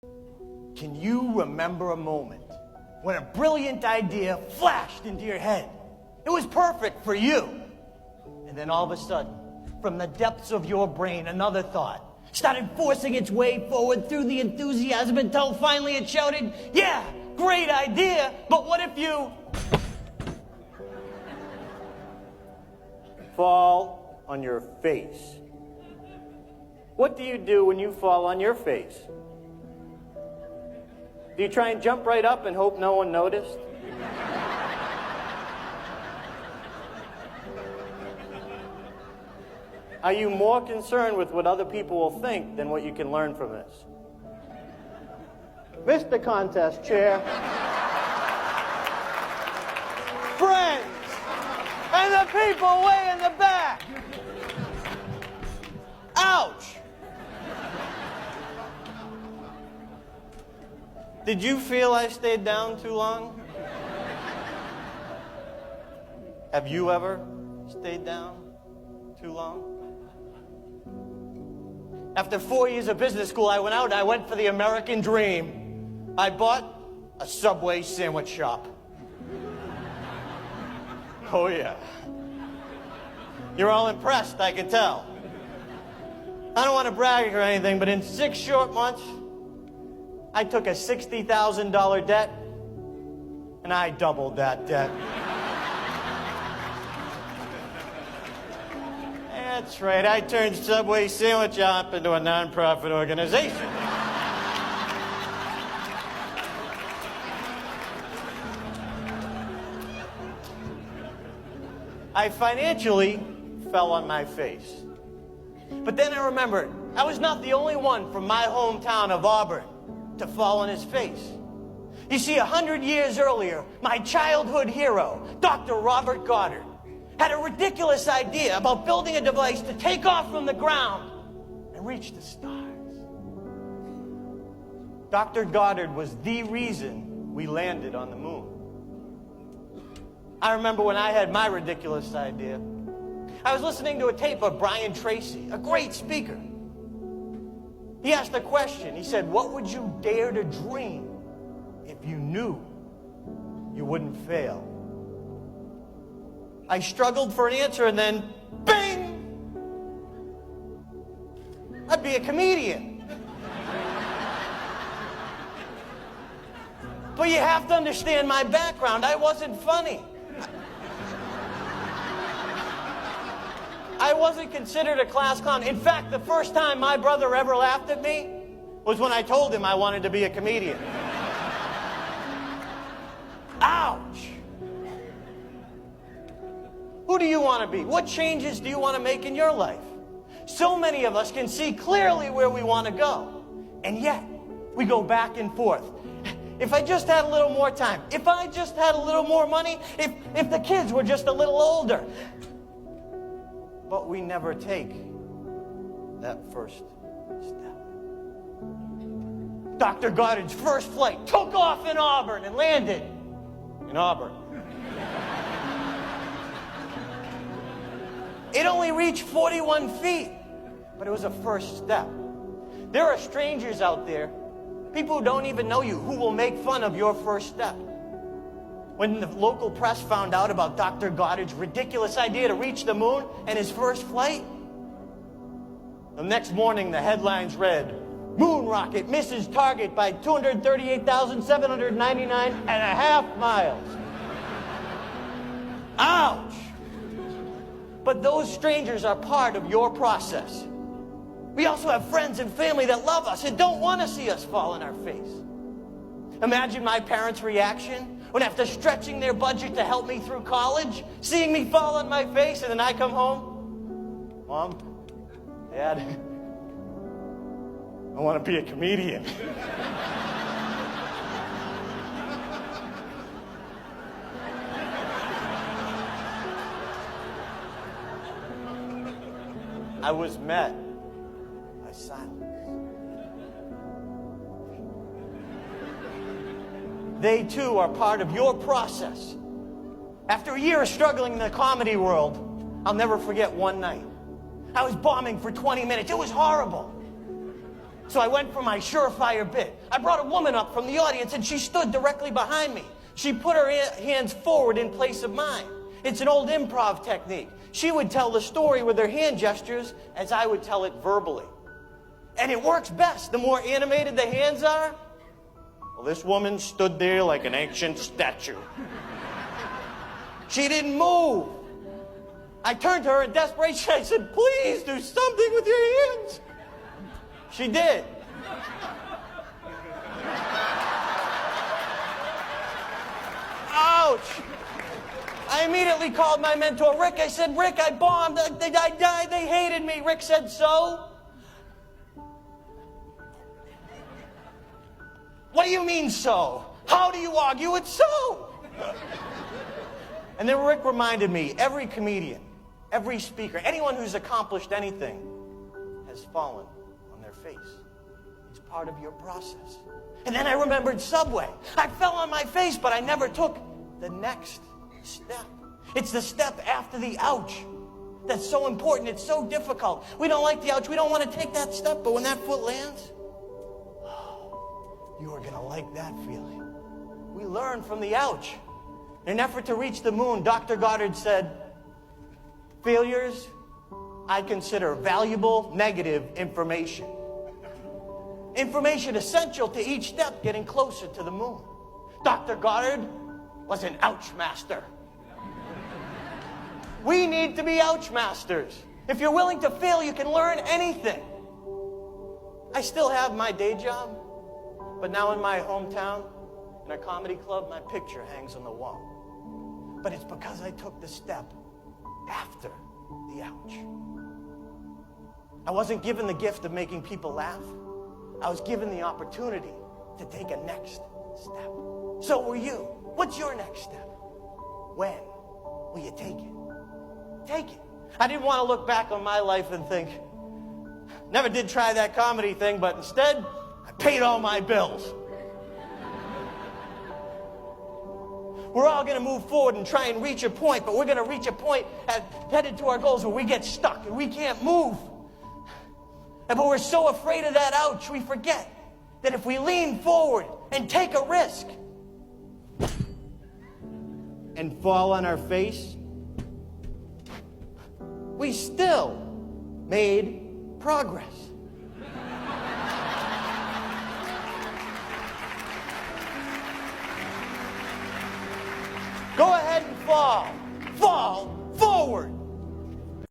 Can you remember a moment when a brilliant idea flashed into your head? It was perfect for you. And then all of a sudden, from the depths of your brain, another thought started forcing its way forward through the enthusiasm until finally it shouted, "Yeah, great idea, but what if you fall on your face?" What do you do when you fall on your face? Do you try and jump right up and hope no one noticed? Are you more concerned with what other people will think than what you can learn from this? Mr. Contest Chair. Friends, and the people way in the back. Ouch! Did you feel I stayed down too long? Have you ever stayed down too long? After 4 years of business school, I went out and I went for the American dream. I bought a Subway sandwich shop. Oh, yeah. You're all impressed, I can tell. I don't want to brag or anything, but in 6 short months, I took a $60,000 debt, and I doubled that debt. That's right, I turned Subway Sandwich Shop into a non-profit organization. I financially fell on my face. But then I remembered, I was not the only one from my hometown of Auburn to fall on his face. You see, 100 years earlier, my childhood hero, Dr. Robert Goddard, had a ridiculous idea about building a device to take off from the ground and reach the stars. Dr. Goddard was the reason we landed on the moon. I remember when I had my ridiculous idea, I was listening to a tape of Brian Tracy, a great speaker. He asked a question. He said, "What would you dare to dream if you knew you wouldn't fail?" I struggled for an answer, and then, bing! I'd be a comedian. But you have to understand my background. I wasn't funny. I wasn't considered a class clown. In fact, the first time my brother ever laughed at me was when I told him I wanted to be a comedian. Ouch! Who do you want to be? What changes do you want to make in your life? So many of us can see clearly where we want to go. And yet, we go back and forth. If I just had a little more time, if I just had a little more money, if the kids were just a little older. But we never take that first step. Dr. Goddard's first flight took off in Auburn and landed in Auburn. It only reached 41 feet, but it was a first step. There are strangers out there, people who don't even know you, who will make fun of your first step. When the local press found out about Dr. Goddard's ridiculous idea to reach the moon and his first flight, the next morning the headlines read, "Moon rocket misses target by 238,799.5 miles." Ouch! But those strangers are part of your process. We also have friends and family that love us and don't want to see us fall on our face. Imagine my parents' reaction when, after stretching their budget to help me through college, seeing me fall on my face, and then I come home, "Mom, Dad, I want to be a comedian." I was met by silence. They too are part of your process. After a year of struggling in the comedy world, I'll never forget one night. I was bombing for 20 minutes. It was horrible. So I went for my surefire bit. I brought a woman up from the audience, and she stood directly behind me. She put her hands forward in place of mine. It's an old improv technique. She would tell the story with her hand gestures as I would tell it verbally. And it works best. The more animated the hands are. Well, this woman stood there like an ancient statue. She didn't move. I turned to her in desperation. I said, please do something with your hands. She did. Ouch. I immediately called my mentor, Rick. I said, Rick, I bombed. I died. They hated me. Rick said, so? What do you mean, so? How do you argue it's so? And then Rick reminded me, every comedian, every speaker, anyone who's accomplished anything has fallen on their face. It's part of your process. And then I remembered Subway. I fell on my face, but I never took the next step. It's the step after the ouch that's so important. It's so difficult. We don't like the ouch. We don't want to take that step, but when that foot lands, you are going to like that feeling. We learn from the ouch. In an effort to reach the moon, Dr. Goddard said, failures I consider valuable negative information. Information essential to each step getting closer to the moon. Dr. Goddard was an ouch master. We need to be ouch masters. If you're willing to fail, you can learn anything. I still have my day job, but now in my hometown, in a comedy club, my picture hangs on the wall. But it's because I took the step after the ouch. I wasn't given the gift of making people laugh. I was given the opportunity to take a next step. So were you. What's your next step? When will you take it? Take it. I didn't want to look back on my life and think, never did try that comedy thing, but instead, I paid all my bills. We're all going to move forward and try and reach a point, but we're going to reach a point headed to our goals where we get stuck and we can't move. But we're so afraid of that ouch, we forget that if we lean forward and take a risk and fall on our face, we still made progress. Go ahead and fall. Fall forward.